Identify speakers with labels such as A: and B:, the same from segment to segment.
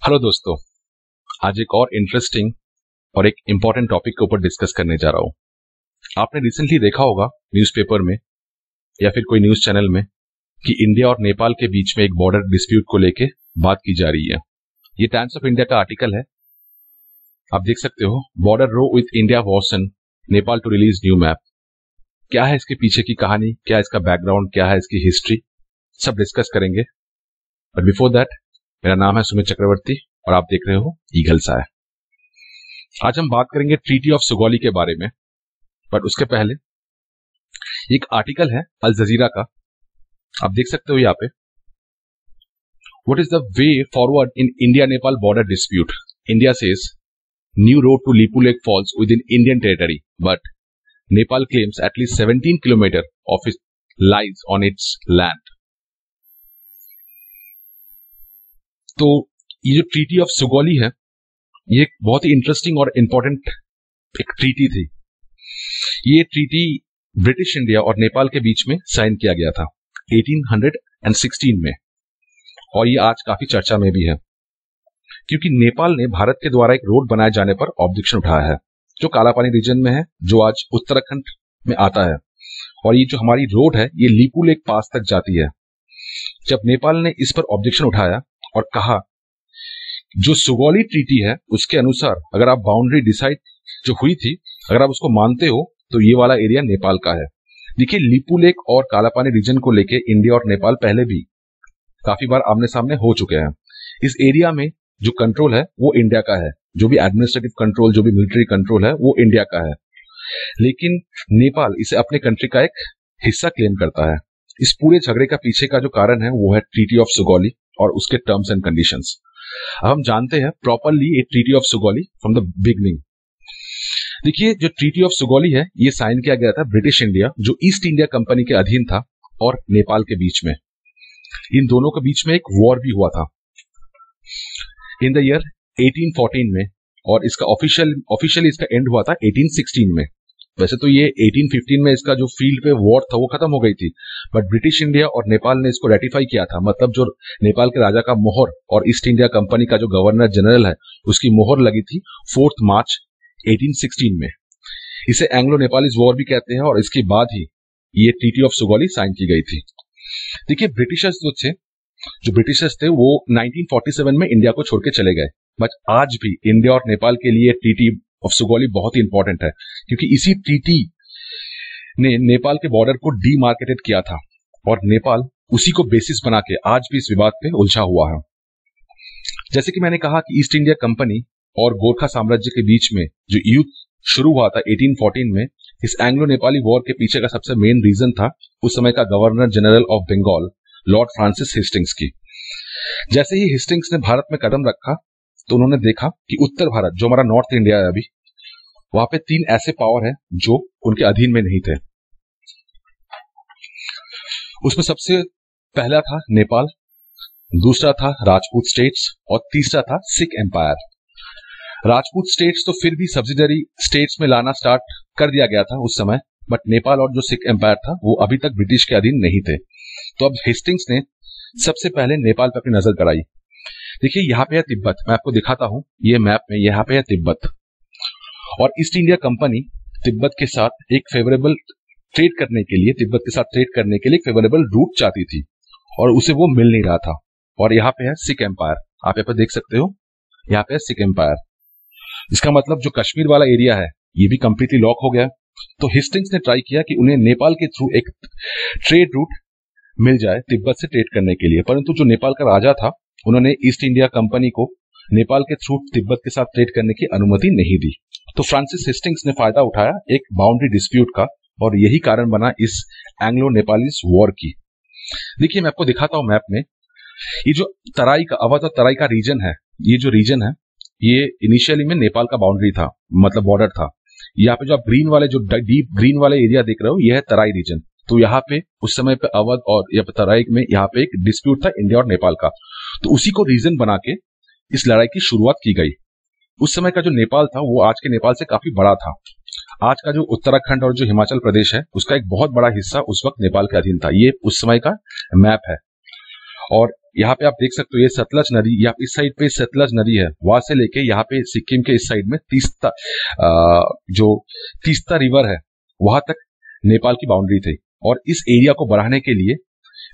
A: Hello दोस्तों, आज एक और इंटरेस्टिंग और एक इम्पॉर्टेंट टॉपिक के ऊपर डिस्कस करने जा रहा हूं। आपने रिसेंटली देखा होगा न्यूज़पेपर में या फिर कोई न्यूज़ चैनल में कि इंडिया और नेपाल के बीच में एक बॉर्डर डिस्प्यूट को लेके बात की जा रही है। ये टाइम्स ऑफ इंडिया का आर्टिकल है, आप देख सकते हो। Border row with India worsens, Nepal to release new map. क्या है इसके पीछे की कहानी, क्या इसका बैकग्राउंड, क्या है इसकी हिस्ट्री, सब डिस्कस करेंगे। बट बिफोर दैट, मेरा नाम है सुमित चक्रवर्ती और आप देख रहे हो ईगल्स आय। आज हम बात करेंगे ट्रीटी ऑफ सुगौली के बारे में, बट उसके पहले एक आर्टिकल है अल जजीरा का, आप देख सकते हो यहाँ पे। What is the way forward in India Nepal border dispute? India says new road to Lipulekh falls within Indian territory, but Nepal claims at least 17 kilometre of it lies on its land. तो ये जो treaty of Sugauli है, ये एक बहुत ही interesting और important एक treaty थी। ये ट्रीटी ब्रिटिश इंडिया और नेपाल के बीच में साइन किया गया था 1816 में, और ये आज काफी चर्चा में भी है क्योंकि नेपाल ने भारत के द्वारा एक रोड बनाए जाने पर ऑब्जेक्शन उठाया है, जो कालापानी रीजन में है, जो आज उत्तराखंड में आता है। और ये जो हमारी रोड है, ये लिपू लेक पास तक जाती है। जब नेपाल ने इस पर ऑब्जेक्शन उठाया और कहा जो सुगौली ट्रीटी है उसके अनुसार अगर आप बाउंड्री डिसाइड जो हुई थी, अगर आप उसको मानते हो तो ये वाला एरिया नेपाल का है। देखिए, लिपू लेक और कालापानी रीजन को लेके इंडिया और नेपाल पहले भी काफी बार आमने सामने हो चुके हैं। इस एरिया में जो कंट्रोल है वो इंडिया का है, जो भी एडमिनिस्ट्रेटिव कंट्रोल, जो भी मिलिट्री कंट्रोल है वो इंडिया का है, लेकिन नेपाल इसे अपने कंट्री का एक हिस्सा क्लेम करता है। इस पूरे झगड़े का पीछे का जो कारण है वो है ट्रीटी ऑफ सुगौली और उसके टर्म्स एंड कंडीशंस। अब हम जानते हैं प्रॉपरली ये treaty of Sugauli from the beginning. देखिए, जो ट्रीटी ऑफ सुगौली है ये साइन किया गया था ब्रिटिश इंडिया, जो ईस्ट इंडिया कंपनी के अधीन था, और नेपाल के बीच में। इन दोनों के बीच में एक वॉर भी हुआ था इन द ईयर 1814 में, और इसका ऑफिशियली इसका एंड हुआ था 1816 में। वैसे तो ये 1815 में इसका जो फील्ड पे वॉर था वो खत्म हो गई थी, बट ब्रिटिश इंडिया और नेपाल ने इसको रेटिफाई किया था। मतलब जो नेपाल के राजा का मोहर और ईस्ट इंडिया कंपनी का जो गवर्नर जनरल है उसकी मोहर लगी थी 4 मार्च 1816 में। इसे एंग्लो नेपालीज वॉर भी कहते हैं, और इसके बाद ही ये ट्रीटी ऑफ सुगौली साइन की गई थी। देखिए, जो ब्रिटिशर्स थे वो 1947 में इंडिया को छोड़ के चले गए, बट आज भी इंडिया और नेपाल के लिए ट्रीटी ऑफ सुगौली बहुत ही इंपॉर्टेंट है, क्योंकि इसी ट्रीटी ने नेपाल के बॉर्डर को डीमार्केटेड किया था, और नेपाल उसी को बेसिस बना के आज भी इस विवाद पे उलझा हुआ है। जैसे कि मैंने कहा कि ईस्ट इंडिया कंपनी और गोरखा साम्राज्य के बीच में जो युद्ध शुरू हुआ था 1814 में, इस एंग्लो नेपाली वॉर के पीछे का सबसे मेन रीजन था उस समय का governor general of Bengal lord Francis Hastings की। जैसे ही हेस्टिंग्स ने भारत में कदम रखा तो उन्होंने देखा कि उत्तर भारत, जो हमारा नॉर्थ इंडिया है अभी, वहां पे 3 ऐसे पावर है जो उनके अधीन में नहीं थे। उसमें सबसे पहला था नेपाल, दूसरा था राजपूत स्टेट्स, और तीसरा था सिख एम्पायर। राजपूत स्टेट्स तो फिर भी सब्सिडरी स्टेट्स में लाना स्टार्ट कर दिया गया था उस समय, बट नेपाल और जो सिख एम्पायर था वो अभी तक ब्रिटिश के अधीन नहीं थे। तो अब हेस्टिंग्स ने सबसे पहले नेपाल पर अपनी नजर गड़ाई। देखिए, यहाँ पे है तिब्बत, मैं आपको दिखाता हूं ये मैप में, यहाँ पे है तिब्बत, और ईस्ट इंडिया कंपनी तिब्बत के साथ एक फेवरेबल ट्रेड करने के लिए, तिब्बत के साथ ट्रेड करने के लिए एक फेवरेबल रूट चाहती थी, और उसे वो मिल नहीं रहा था। और यहाँ पे है सिख एम्पायर, आप यहाँ पे देख सकते हो, यहाँ पे है सिख एम्पायर। इसका मतलब जो कश्मीर वाला एरिया है ये भी कंप्लीटली लॉक हो गया। तो हेस्टिंग्स ने ट्राई किया कि उन्हें नेपाल के थ्रू एक ट्रेड रूट मिल जाए तिब्बत से ट्रेड करने के लिए, परंतु जो नेपाल का राजा था उन्होंने ईस्ट इंडिया कंपनी को नेपाल के थ्रू तिब्बत के साथ ट्रेड करने की अनुमति नहीं दी। तो फ्रांसिस हेस्टिंग्स ने फायदा उठाया एक बाउंड्री डिस्प्यूट का, और यही कारण बना इस एंग्लो नेपालीज वॉर की। देखिए, मैं आपको दिखाता हूं मैप में, ये जो तराई का, अवध और तराई का रीजन है, ये जो रीजन है ये इनिशियली में नेपाल का बाउंड्री था, मतलब बॉर्डर था। यहाँ पे जो आप ग्रीन वाले, जो डीप ग्रीन वाले एरिया देख रहे हो, ये है तराई रीजन। तो यहाँ पे उस समय पे अवध और तराई में यहाँ पे एक डिस्प्यूट था इंडिया और नेपाल का, तो उसी को रीजन बना के इस लड़ाई की शुरुआत की गई। उस समय का जो नेपाल था वो आज के नेपाल से काफी बड़ा था। आज का जो उत्तराखंड और जो हिमाचल प्रदेश है उसका एक बहुत बड़ा हिस्सा उस वक्त नेपाल के अधीन था। ये उस समय का मैप है। और यहाँ पे आप देख सकते हो ये सतलज नदी, यहाँ इस साइड पे सतलज नदी है, वहां से लेके यहाँ पे सिक्किम के इस साइड में जो तीस्ता रिवर है वहां तक नेपाल की बाउंड्री थी। और इस एरिया को बढ़ाने के लिए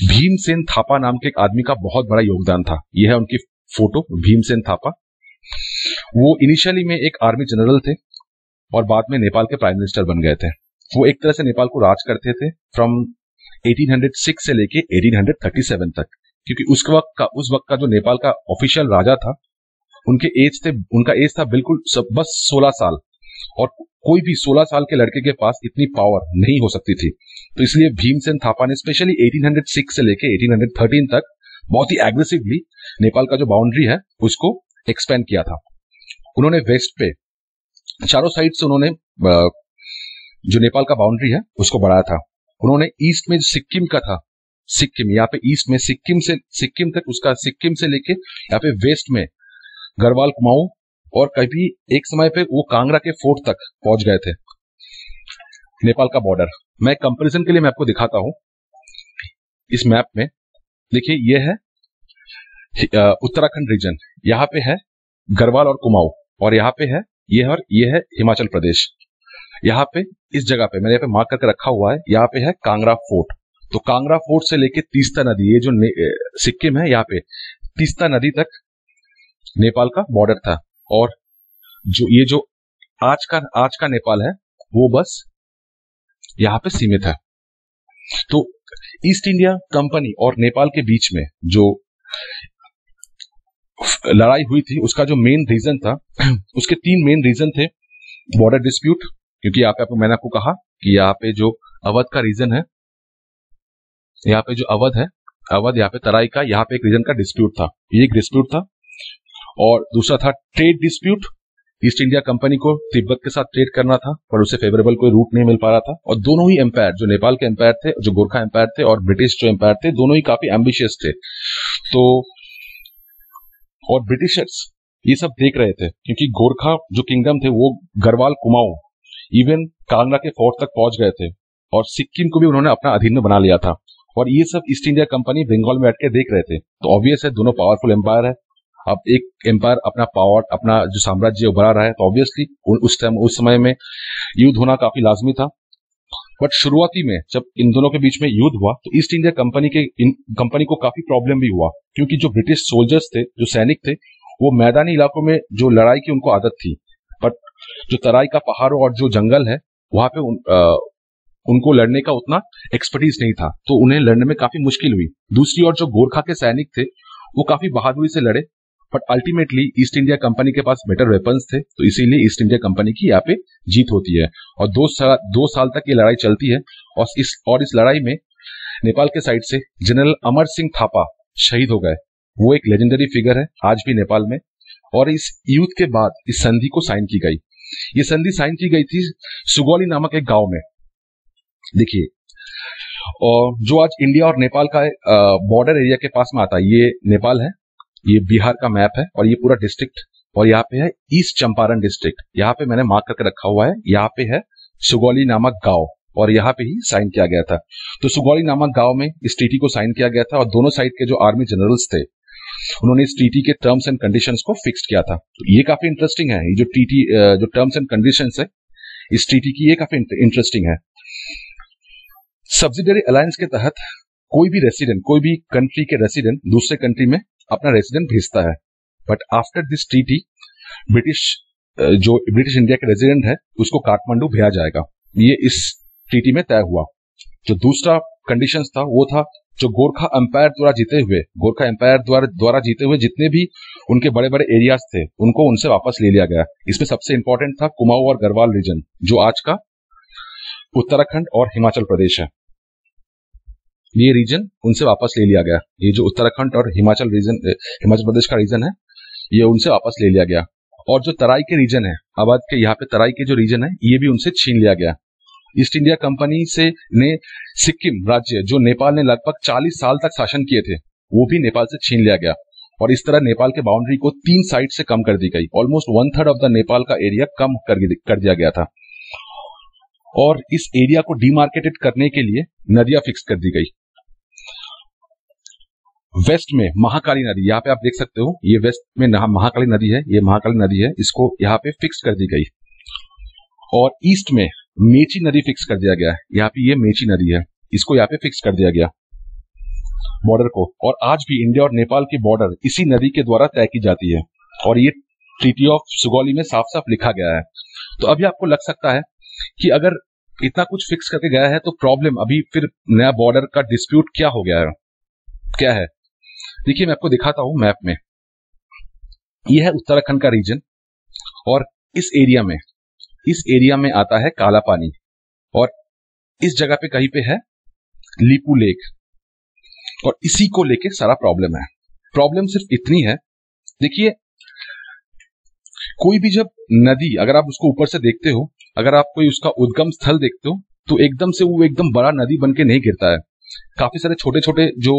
A: भीमसेन थापा नाम के एक आदमी का बहुत बड़ा योगदान था। यह है उनकी फोटो, भीमसेन थापा। वो इनिशियली में एक आर्मी जनरल थे और बाद में नेपाल के प्राइम मिनिस्टर बन गए थे। वो एक तरह से नेपाल को राज करते थे फ्रॉम 1806 से लेके 1837 तक, क्योंकि उस वक्त का जो नेपाल का ऑफिशियल राजा था, उनका एज था बिल्कुल बस 16 साल, और कोई भी 16 साल के लड़के के पास इतनी पावर नहीं हो सकती थी। तो इसलिए भीमसेन थापा ने स्पेशली 1806 से लेके 1813 तक बहुत ही एग्रेसिवली नेपाल का जो बाउंड्री है उसको एक्सपेंड किया था। उन्होंने वेस्ट पे चारों साइड से उन्होंने जो नेपाल का बाउंड्री है उसको बढ़ाया था। उन्होंने ईस्ट में सिक्किम का था, सिक्किम यहाँ पे ईस्ट में सिक्किम तक उसका, सिक्किम से लेके यहाँ पे वेस्ट में गढ़वाल कुमाऊं, और कभी एक समय पे वो कांगड़ा के फोर्ट तक पहुंच गए थे नेपाल का बॉर्डर। मैं कंपैरिजन के लिए मैं आपको दिखाता हूं इस मैप में। देखिए ये है उत्तराखंड रीजन, यहाँ पे है गढ़वाल और कुमाऊं, और यहाँ पे है ये है हिमाचल प्रदेश। यहाँ पे इस जगह पे मैंने यहाँ पे मार्क करके रखा हुआ है, यहाँ पे है कांगड़ा फोर्ट। तो कांगड़ा फोर्ट से लेके तीस्ता नदी, ये जो सिक्किम है, यहाँ पे तीस्ता नदी तक नेपाल का बॉर्डर था। और ये जो आज का नेपाल है वो बस यहाँ पे सीमित है। तो ईस्ट इंडिया कंपनी और नेपाल के बीच में जो लड़ाई हुई थी उसका जो मेन रीजन था, उसके 3 मेन रीजन थे। बॉर्डर डिस्प्यूट, क्योंकि यहाँ पे मैंने आपको कहा कि यहाँ पे जो अवध का रीजन है, यहाँ पे जो अवध है, अवध यहाँ पे तराई का, यहाँ पे एक रीजन का डिस्प्यूट था, ये एक डिस्प्यूट था। और दूसरा था trade dispute. East India company को तिब्बत के साथ ट्रेड करना था पर उसे फेवरेबल कोई रूट नहीं मिल पा रहा था। और दोनों ही एम्पायर, जो नेपाल के एम्पायर थे, जो गोरखा एम्पायर थे, और ब्रिटिश जो एम्पायर थे, दोनों ही काफी एम्बिशियस थे। तो और ब्रिटिशर्स ये सब देख रहे थे, क्योंकि गोरखा जो किंगडम थे वो गढ़वाल कुमाऊं इवन कांगड़ा के फोर्ट तक पहुंच गए थे, और सिक्किम को भी उन्होंने अपना अधीन में बना लिया था। और ये सब ईस्ट इंडिया कंपनी बंगाल में बैठ के देख रहे थे। तो ऑब्वियस है दोनों पावरफुल एम्पायर है। अब एक एम्पायर अपना पावर, अपना जो साम्राज्य उभरा रहा है, तो ऑब्वियसली उस समय में युद्ध होना काफी लाजमी था। बट शुरुआती में जब इन दोनों के बीच में युद्ध हुआ तो ईस्ट इंडिया कंपनी को काफी प्रॉब्लम भी हुआ, क्योंकि जो ब्रिटिश सोल्जर्स थे, जो सैनिक थे, वो मैदानी इलाकों में जो लड़ाई की उनको आदत थी, बट जो तराई का पहाड़ों और जो जंगल है वहां पे उनको लड़ने का उतना एक्सपर्टीज नहीं था, तो उन्हें लड़ने में काफी मुश्किल हुई। दूसरी ओर जो गोरखा के सैनिक थे वो काफी बहादुरी से लड़े, but ultimately east India Company के पास बेटर वेपन्स थे, तो इसीलिए ईस्ट इंडिया कंपनी की यहाँ पे जीत होती है। और 2 साल तक ये लड़ाई चलती है। और इस लड़ाई में नेपाल के साइड से जनरल अमर सिंह थापा शहीद हो गए। वो एक लेजेंडरी फिगर है आज भी नेपाल में। और इस युद्ध के बाद इस संधि को साइन की गई। ये संधि साइन की गई थी सुगौली नामक एक गांव में। देखिए, और जो आज इंडिया और नेपाल का बॉर्डर एरिया के पास में आता है, ये नेपाल है, ये बिहार का मैप है, और ये पूरा डिस्ट्रिक्ट, और यहाँ पे है ईस्ट चंपारण डिस्ट्रिक्ट। यहाँ पे मैंने मार्क करके रखा हुआ है, यहाँ पे है सुगौली नामक गांव, और यहाँ पे ही साइन किया गया था। तो सुगौली नामक गांव में इस ट्रीटी को साइन किया गया था, और दोनों साइड के जो आर्मी जनरल्स थे उन्होंने इस ट्रीटी के टर्म्स एंड कंडीशंस को फिक्स किया था। तो ये काफी इंटरेस्टिंग है, ये जो ट्रीटी, जो टर्म्स एंड कंडीशंस है इस ट्रीटी की, ये काफी इंटरेस्टिंग है। सब्सिडियरी अलायंस के तहत कोई भी रेसिडेंट, कोई भी कंट्री के रेसिडेंट दूसरे कंट्री में अपना रेसिडेंट भेजता है, बट आफ्टर दिस ट्रीटी जो ब्रिटिश इंडिया के रेसिडेंट है उसको काठमांडू भेजा जाएगा। ये इस ट्रीटी में तय हुआ। जो दूसरा कंडीशंस था वो था जो गोरखा एम्पायर द्वारा जीते हुए जितने भी उनके बड़े बड़े एरियाज थे उनको उनसे वापस ले लिया गया। इसमें सबसे इंपॉर्टेंट था कुमाऊं और गढ़वाल रीजन, जो आज का उत्तराखंड और हिमाचल प्रदेश है। ये रीजन उनसे वापस ले लिया गया। ये जो उत्तराखंड और हिमाचल प्रदेश का रीजन है, ये उनसे वापस ले लिया गया। और जो तराई के रीजन है, अवध के यहाँ पे तराई के जो रीजन है, ये भी उनसे छीन लिया गया। ईस्ट इंडिया कंपनी ने सिक्किम राज्य, जो नेपाल ने लगभग 40 साल तक शासन किए थे, वो भी नेपाल से छीन लिया गया। और इस तरह नेपाल के बाउंड्री को 3 साइड से कम कर दी गई। ऑलमोस्ट 1/3 ऑफ द नेपाल का एरिया कम कर दिया गया था। और इस एरिया को डिमार्केटेड करने के लिए नदियां फिक्स कर दी गई। वेस्ट में महाकाली नदी, यहाँ पे आप देख सकते हो, ये वेस्ट में महाकाली नदी है, ये महाकाली नदी है, इसको यहाँ पे फिक्स कर दी गई। और ईस्ट में मेची नदी फिक्स कर दिया गया है, यहाँ पे ये मेची नदी है, इसको यहाँ पे फिक्स कर दिया गया बॉर्डर को। और आज भी इंडिया और नेपाल की बॉर्डर इसी नदी के द्वारा तय की जाती है, और ये ट्रीटी ऑफ सुगौली में साफ साफ लिखा गया है। तो अभी आपको लग सकता है कि अगर इतना कुछ फिक्स करके गया है तो प्रॉब्लम अभी फिर नया बॉर्डर का डिस्प्यूट क्या हो गया है, क्या है? देखिए, मैं आपको दिखाता हूं मैप में। यह है उत्तराखंड का रीजन, और इस एरिया में आता है काला पानी, और इस जगह पे कहीं पे है लीपू लेक, और इसी को लेके सारा प्रॉब्लम है। प्रॉब्लम सिर्फ इतनी है, देखिए, कोई भी जब नदी, अगर आप उसको ऊपर से देखते हो, अगर आप कोई उसका उद्गम स्थल देखते हो, तो एकदम से वो एकदम बड़ा नदी बन के नहीं गिरता है। काफी सारे छोटे छोटे जो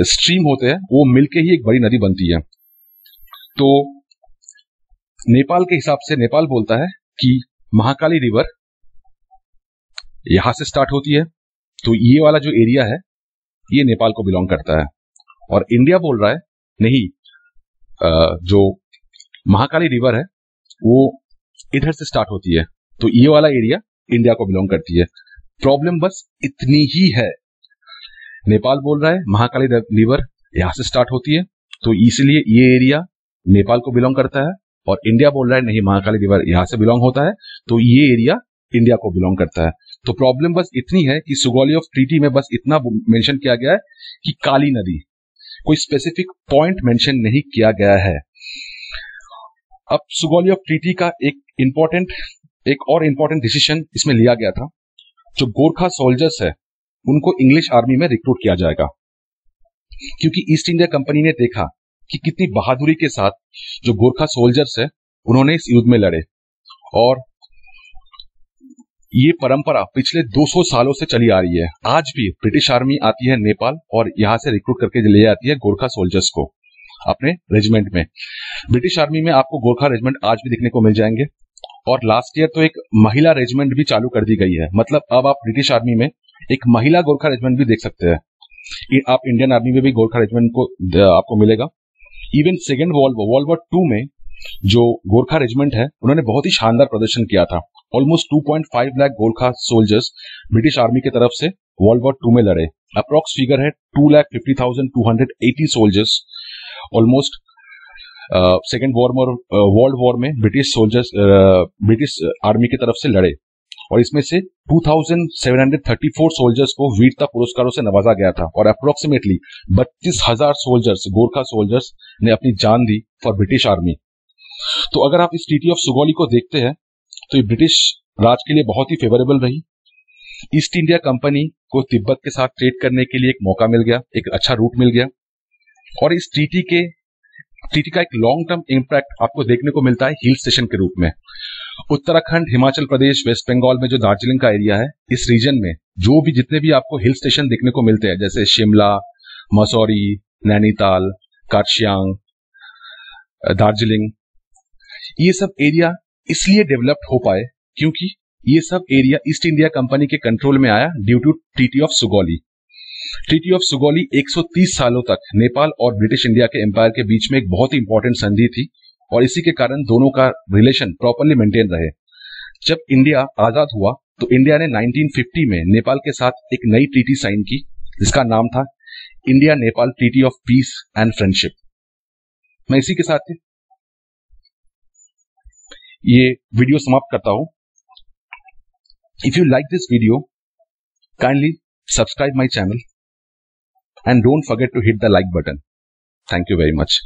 A: स्ट्रीम होते हैं वो मिलके ही एक बड़ी नदी बनती है। तो नेपाल के हिसाब से नेपाल बोलता है कि महाकाली रिवर यहां से स्टार्ट होती है, तो ये वाला जो एरिया है ये नेपाल को बिलोंग करता है। और इंडिया बोल रहा है नहीं, जो महाकाली रिवर है वो इधर से स्टार्ट होती है, तो ये वाला एरिया इंडिया को बिलोंग करती है। प्रॉब्लम बस इतनी ही है। नेपाल बोल रहा है महाकाली रिवर यहां से स्टार्ट होती है, तो इसलिए ये एरिया नेपाल को बिलोंग करता है, और इंडिया बोल रहा है नहीं, महाकाली रिवर यहां से बिलोंग होता है, तो ये एरिया इंडिया को बिलोंग करता है। तो प्रॉब्लम बस इतनी है कि सुगौली ऑफ ट्रीटी में बस इतना मेंशन किया गया है कि काली नदी, कोई स्पेसिफिक पॉइंट मेंशन नहीं किया गया है। अब सुगौली ऑफ ट्रीटी का एक और इंपॉर्टेंट डिसीजन इसमें लिया गया था। जो गोरखा सोल्जर्स है उनको इंग्लिश आर्मी में रिक्रूट किया जाएगा, क्योंकि ईस्ट इंडिया कंपनी ने देखा कि कितनी बहादुरी के साथ जो गोरखा सोल्जर्स है उन्होंने इस युद्ध में लड़े, और ये परंपरा पिछले 200 सालों से चली आ रही है। आज भी ब्रिटिश आर्मी आती है नेपाल और यहां से रिक्रूट करके ले आती है गोरखा सोल्जर्स को अपने रेजिमेंट में। ब्रिटिश आर्मी में आपको गोरखा रेजिमेंट आज भी देखने को मिल जाएंगे, और लास्ट ईयर तो एक महिला रेजिमेंट भी चालू कर दी गई है। मतलब अब आप ब्रिटिश आर्मी में एक महिला गोरखा रेजिमेंट भी देख सकते हैं। आप इंडियन आर्मी में भी गोरखा रेजिमेंट को आपको मिलेगा। इवन सेकेंड वर्ल्ड वॉर 2 में जो गोरखा रेजिमेंट है उन्होंने बहुत ही शानदार प्रदर्शन किया था। Almost 2.5 lakh Gorkha soldiers British army की तरफ से वर्ल्ड वॉर 2 में लड़े। अप्रॉक्स फिगर है 2,50,280 soldiers almost second world war में ब्रिटिश आर्मी की तरफ से लड़े, और इसमें से 2,734 सोल्जर्स को वीरता पुरस्कारों से नवाजा गया था, और अप्रोक्सीमेटली 32,000 सोल्जर्स, गोरखा सोल्जर्स ने अपनी जान दी फॉर ब्रिटिश आर्मी। तो अगर आप इस ट्रीटी ऑफ सुगौली को देखते हैं तो ये ब्रिटिश राज के लिए बहुत ही फेवरेबल रही। ईस्ट इंडिया कंपनी को तिब्बत के साथ ट्रेड करने के लिए एक मौका मिल गया, एक अच्छा रूट मिल गया, और इस ट्रीटी का एक लॉन्ग टर्म इम्पैक्ट आपको देखने को मिलता है हिल स्टेशन के रूप में। उत्तराखंड, हिमाचल प्रदेश, वेस्ट बंगाल में जो दार्जिलिंग का एरिया है, इस रीजन में जो भी जितने भी आपको हिल स्टेशन देखने को मिलते हैं, जैसे शिमला, मसूरी, नैनीताल, कार्शियांग, दार्जिलिंग, ये सब एरिया इसलिए डेवलप्ड हो पाए क्योंकि ये सब एरिया ईस्ट इंडिया कंपनी के कंट्रोल में आया due to treaty of Sugauli. Treaty of Sugauli 130 सालों तक नेपाल और ब्रिटिश इंडिया के एम्पायर के बीच में एक बहुत ही इंपॉर्टेंट संधि थी, और इसी के कारण दोनों का रिलेशन प्रॉपरली मेंटेन रहे। जब इंडिया आजाद हुआ तो इंडिया ने 1950 में नेपाल के साथ एक नई ट्रीटी साइन की, जिसका नाम था India Nepal treaty of peace and friendship. मैं इसी के साथ ये वीडियो समाप्त करता हूं। If you like this video, kindly subscribe my channel and don't forget to hit the like button. Thank you very much.